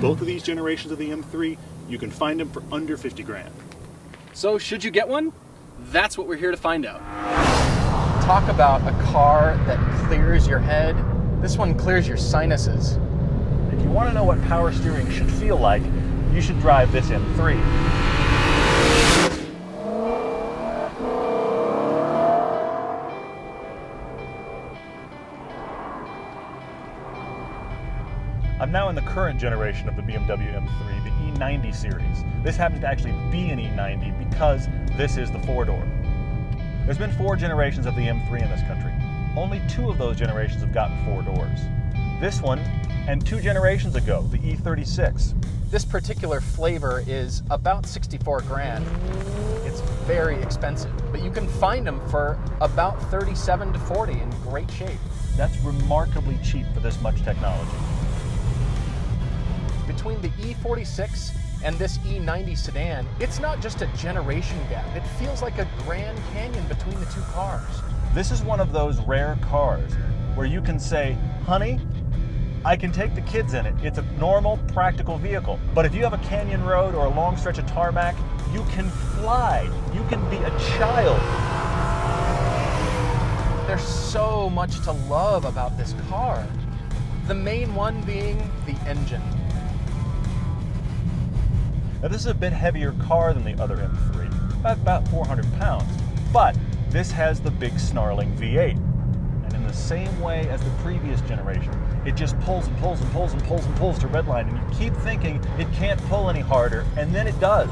Both of these generations of the M3, you can find them for under 50 grand. So should you get one? That's what we're here to find out. Talk about a car that clears your head. This one clears your sinuses. If you want to know what power steering should feel like, you should drive this M3. I'm now in the current generation of the BMW M3, the E90 series. This happens to actually be an E90 because this is the four-door. There's been 4 generations of the M3 in this country. Only 2 of those generations have gotten 4 doors. This one, and 2 generations ago, the E36. This particular flavor is about 64 grand. It's very expensive, but you can find them for about 37 to 40 in great shape. That's remarkably cheap for this much technology. Between the E46 and this E90 sedan, it's not just a generation gap. It feels like a Grand Canyon between the 2 cars. This is one of those rare cars where you can say, honey, I can take the kids in it. It's a normal, practical vehicle. But if you have a canyon road or a long stretch of tarmac, you can fly. You can be a child. There's so much to love about this car. The main one being the engine. Now this is a bit heavier car than the other M3, about 400 pounds, but this has the big snarling V8. And in the same way as the previous generation, it just pulls and pulls and pulls and pulls and pulls to redline, and you keep thinking it can't pull any harder, and then it does.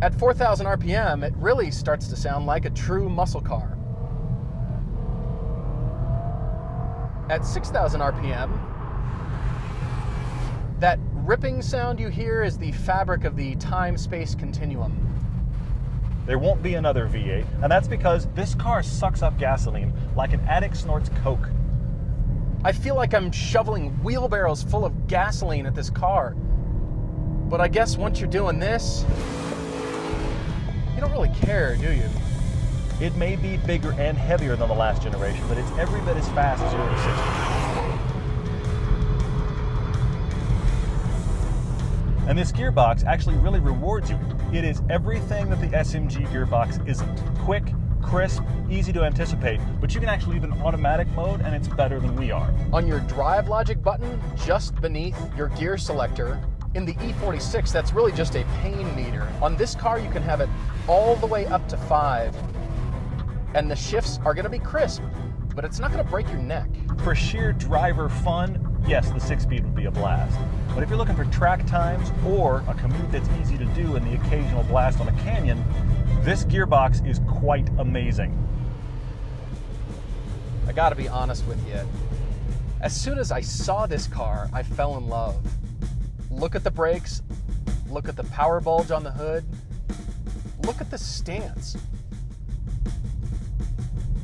At 4,000 RPM, it really starts to sound like a true muscle car. At 6,000 RPM, that ripping sound you hear is the fabric of the time-space continuum. There won't be another V8, and that's because this car sucks up gasoline like an addict snorts Coke. I feel like I'm shoveling wheelbarrows full of gasoline at this car. But I guess once you're doing this, you don't really care, do you? It may be bigger and heavier than the last generation, but it's every bit as fast as your E60. And this gearbox actually really rewards you. It is everything that the SMG gearbox isn't. Quick, crisp, easy to anticipate, but you can actually leave in automatic mode and it's better than we are. On your drive logic button, just beneath your gear selector, in the E46, that's really just a pain meter. On this car, you can have it all the way up to 5, and the shifts are gonna be crisp, but it's not gonna break your neck. For sheer driver fun, yes, the 6-speed would be a blast. But if you're looking for track times or a commute that's easy to do and the occasional blast on a canyon, this gearbox is quite amazing. I gotta be honest with you. As soon as I saw this car, I fell in love. Look at the brakes, look at the power bulge on the hood, look at the stance.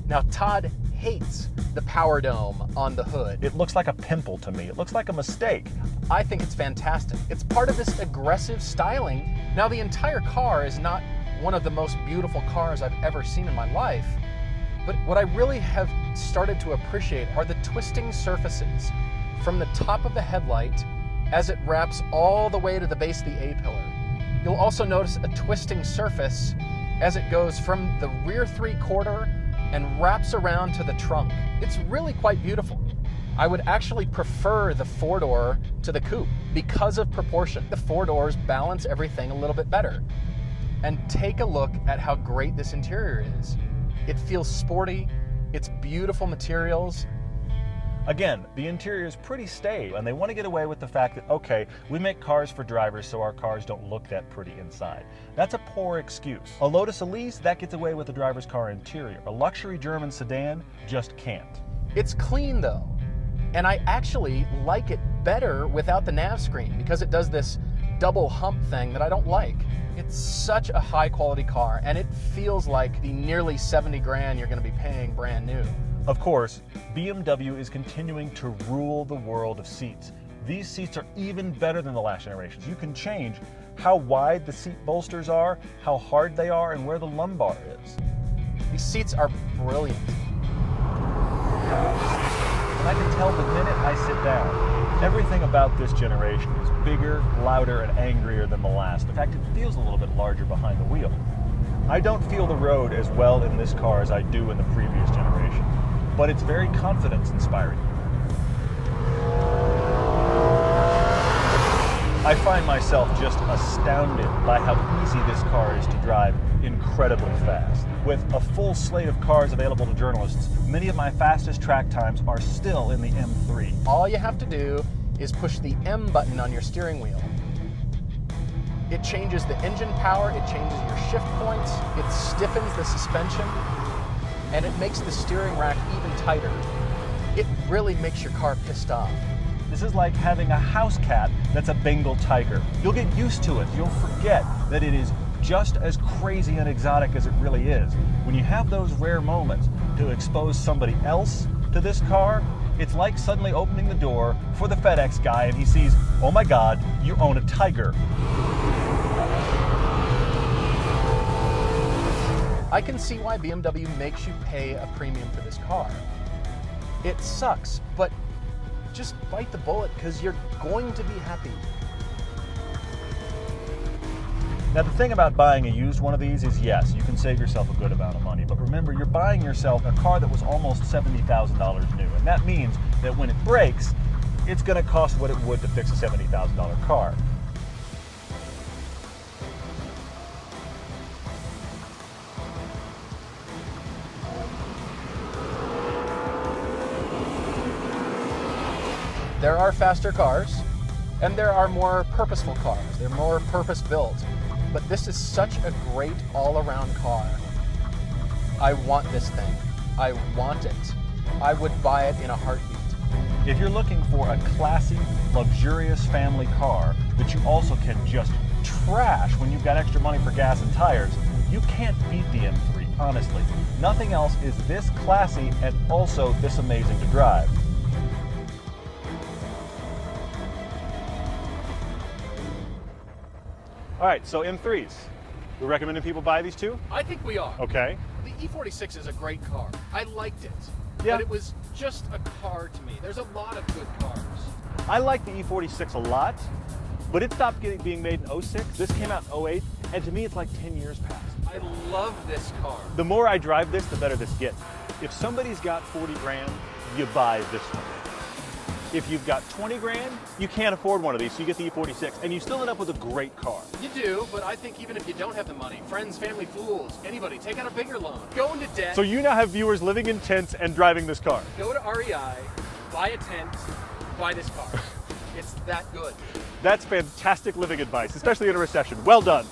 Now, Todd hates the power dome on the hood. It looks like a pimple to me. It looks like a mistake. I think it's fantastic. It's part of this aggressive styling. Now, the entire car is not one of the most beautiful cars I've ever seen in my life, but what I really have started to appreciate are the twisting surfaces from the top of the headlight as it wraps all the way to the base of the A-pillar. You'll also notice a twisting surface as it goes from the rear 3/4 and wraps around to the trunk. It's really quite beautiful. I would actually prefer the 4-door to the coupe because of proportion. The 4 doors balance everything a little bit better. And take a look at how great this interior is. It feels sporty, it's beautiful materials. Again, the interior is pretty staid, and they want to get away with the fact that, okay, we make cars for drivers so our cars don't look that pretty inside. That's a poor excuse. A Lotus Elise, that gets away with the driver's car interior. A luxury German sedan just can't. It's clean though, and I actually like it better without the nav screen because it does this double hump thing that I don't like. It's such a high quality car, and it feels like the nearly 70 grand you're going to be paying brand new. Of course, BMW is continuing to rule the world of seats. These seats are even better than the last generations. You can change how wide the seat bolsters are, how hard they are, and where the lumbar is. These seats are brilliant. And I can tell the minute I sit down. Everything about this generation is bigger, louder, and angrier than the last. In fact, it feels a little bit larger behind the wheel. I don't feel the road as well in this car as I do in the previous generation, but it's very confidence-inspiring. I find myself just astounded by how easy this car is to drive incredibly fast. With a full slate of cars available to journalists, many of my fastest track times are still in the M3. All you have to do is push the M button on your steering wheel. It changes the engine power, it changes your shift points, it stiffens the suspension, and it makes the steering rack even tighter. It really makes your car pissed off. This is like having a house cat that's a Bengal tiger. You'll get used to it. You'll forget that it is just as crazy and exotic as it really is. When you have those rare moments to expose somebody else to this car, it's like suddenly opening the door for the FedEx guy and he sees, oh my God, you own a tiger. I can see why BMW makes you pay a premium for this car. It sucks, but just bite the bullet because you're going to be happy. Now the thing about buying a used one of these is yes, you can save yourself a good amount of money, but remember you're buying yourself a car that was almost $70,000 new, and that means that when it breaks, it's going to cost what it would to fix a $70,000 car. There are faster cars, and there are more purposeful cars. They're more purpose-built. But this is such a great all-around car. I want this thing. I want it. I would buy it in a heartbeat. If you're looking for a classy, luxurious family car that you also can just trash when you've got extra money for gas and tires, you can't beat the M3, honestly. Nothing else is this classy and also this amazing to drive. All right, so M3s. We're recommending people buy these too? I think we are. Okay. The E46 is a great car. I liked it. Yeah. But it was just a car to me. There's a lot of good cars. I like the E46 a lot, but it stopped being made in 06. This came out in 08, and to me it's like 10 years past. I love this car. The more I drive this, the better this gets. If somebody's got 40 grand, you buy this one. If you've got 20 grand, you can't afford one of these, so you get the E46, and you still end up with a great car. You do, but I think even if you don't have the money, friends, family, fools, anybody, take out a bigger loan. Go into debt. So you now have viewers living in tents and driving this car. Go to REI, buy a tent, buy this car. It's that good. That's fantastic living advice, especially in a recession. Well done.